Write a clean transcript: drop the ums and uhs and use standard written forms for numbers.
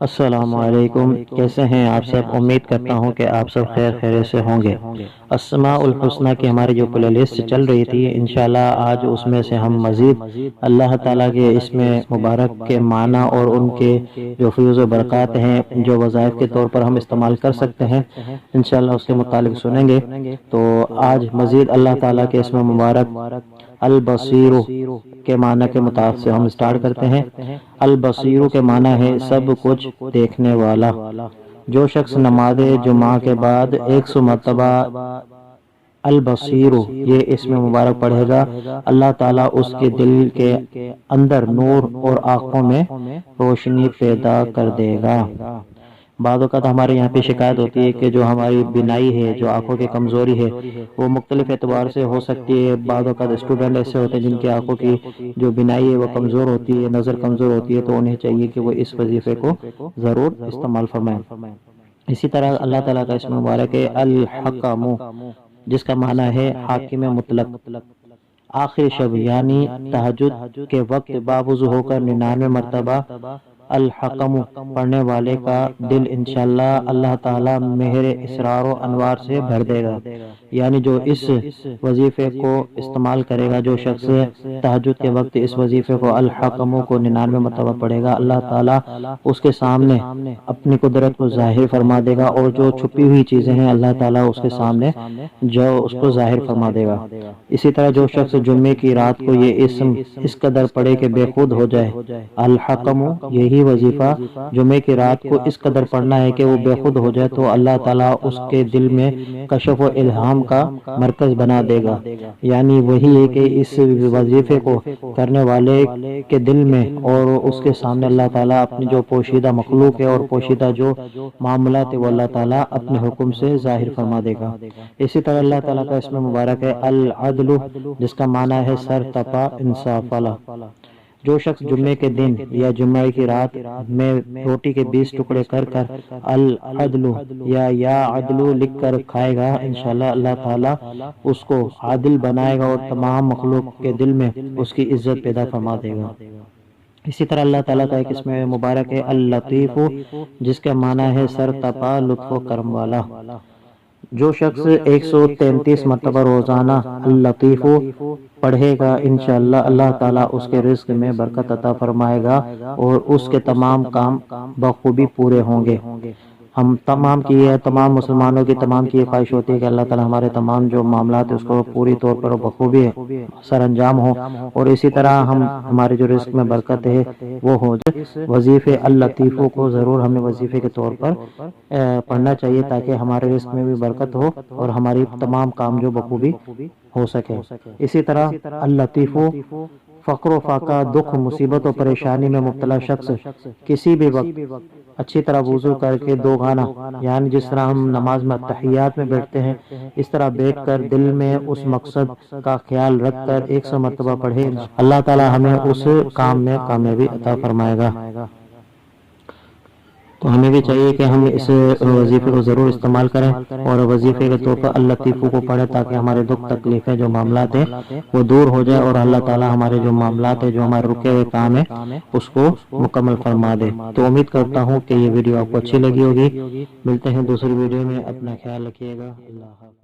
السلام علیکم، کیسے ہیں آپ سب؟ امید کرتا ہوں کہ آپ سب خیر خیریت سے ہوں گے۔ اسماء الحسنہ کی ہماری جو پلے لسٹ چل رہی تھی، انشاءاللہ آج اس میں سے ہم مزید اللہ تعالیٰ کے اسم مبارک کے معنی اور ان کے جو فیوز و برکات ہیں، جو وظائف کے طور پر ہم استعمال کر سکتے ہیں، انشاءاللہ اس کے متعلق سنیں گے۔ تو آج مزید اللہ تعالیٰ کے اسم مبارک البصیر کے معنی کے مطابق سے ہم سٹارٹ کرتے ہیں۔ البصیر کے معنی ہے سب کچھ دیکھنے والا۔ جو شخص نماز جمعہ کے بعد 100 مرتبہ البصیر یہ اسم مبارک پڑھے گا، اللہ تعالیٰ اس کے دل کے اندر نور اور آنکھوں میں روشنی پیدا کر دے گا۔ بعض اوقات ہمارے یہاں پہ شکایت ہوتی ہے کہ جو ہماری بینائی ہے، جو آنکھوں کی کمزوری ہے، وہ مختلف اعتبار سے ہو سکتی ہے۔ بعض اوقات اسٹوڈنٹ ایسے ہوتے ہیں جن کی آنکھوں کی جو بینائی ہے وہ کمزور ہوتی ہے، نظر کمزور ہوتی ہے، تو انہیں چاہیے کہ وہ اس وظیفے کو ضرور استعمال فرمائیں۔ اسی طرح اللہ تعالیٰ کا اسم مبارک ہے الحکم، جس کا معنی ہے حاکم مطلق۔ آخر شب یعنی تہجد کے وقت باوضو ہو کر 99 مرتبہ الحکم پڑھنے والے کا دل انشاءاللہ اللہ تعالیٰ مہر اسرار و انوار سے بھر دے گا۔ یعنی جو اس وظیفے کو استعمال کرے گا، جو شخص تہجد کے وقت اس وظیفے کو الحکم کو 99 مرتبہ پڑھے گا، اللہ تعالیٰ اس کے سامنے اپنی قدرت کو ظاہر فرما دے گا، اور جو چھپی ہوئی چیزیں ہیں اللہ تعالیٰ اس کے سامنے جو اس کو ظاہر فرما دے گا۔ اسی طرح جو شخص جمعے کی رات کو یہ اسم اس قدر پڑھے کہ بے خود ہو جائے، الحکم یہی وظیفہ جمعے کی رات کو اس قدر پڑھنا ہے کہ وہ بے خود ہو جائے، تو اللہ تعالیٰ اس کے دل میں کشف و الہام کا مرکز بنا دے گا۔ یعنی وہی ہے کہ اس وظیفے کو کرنے والے کے دل میں اور اس کے سامنے اللہ تعالیٰ اپنی جو پوشیدہ مخلوق ہے اور پوشیدہ جو معاملات ہے وہ اللہ تعالیٰ اپنے حکم سے ظاہر فرما دے گا۔ اسی طرح اللہ تعالیٰ کا اسم مبارک ہے العدل، جس کا معنی ہے سر تپا انصاف والا۔ جو شخص جمعے کے دن یا جمعے کی رات میں روٹی کے 20 ٹکڑے کر کر العدل یا عدل لکھ کر کھائے گا، انشاءاللہ اللہ تعالیٰ اس کو عادل بنائے گا اور تمام مخلوق کے دل میں اس کی عزت پیدا فرما دے گا۔ اسی طرح اللہ تعالیٰ کا ایک اسم مبارک ہے اللطیف، جس کا معنی ہے سر تپا لطف و کرم والا۔ جو شخص 133 مرتبہ روزانہ اللطیف پڑھے گا، انشاءاللہ اللہ تعالیٰ اس کے رزق میں برکت عطا فرمائے گا اور اس کے تمام کام بخوبی پورے ہوں گے۔ ہم تمام مسلمانوں کی تمام کی خواہش ہوتی ہے کہ اللہ تعالیٰ ہمارے تمام جو معاملات اس کو پوری طور پر بخوبی سر انجام ہو، اور اسی طرح ہمارے جو رزق میں برکت ہے وہ ہو جائے۔ وظیفے اللطیف کو ضرور ہمیں وظیفے کے طور پر پڑھنا چاہیے تاکہ ہمارے رزق میں بھی برکت ہو اور ہماری تمام کام جو بخوبی ہو سکے۔ اسی طرح اللطیف فقر و فاقہ، دکھ، مصیبت و پریشانی میں مبتلا شخص کسی بھی وقت اچھی طرح وضو کر کے 2 گانا، یعنی جس طرح ہم نماز میں تحیات میں بیٹھتے ہیں اس طرح بیٹھ کر دل میں اس مقصد کا خیال رکھ کر 100 مرتبہ پڑھے، اللہ تعالیٰ ہمیں اس کام میں کامیابی عطا فرمائے گا۔ تو ہمیں بھی چاہیے کہ ہم اس وظیفے کو ضرور استعمال کریں اور وظیفے کے طور پر اللطیف کو پڑھیں تاکہ ہمارے دکھ تکلیفیں جو معاملات ہیں وہ دور ہو جائے اور اللہ تعالیٰ ہمارے جو معاملات ہیں، جو ہمارے رکے ہوئے کام ہیں، اس کو مکمل فرما دے۔ تو امید کرتا ہوں کہ یہ ویڈیو آپ کو اچھی لگی ہوگی۔ ملتے ہیں دوسری ویڈیو میں، اپنا خیال رکھیے گا۔ اللہ حافظ۔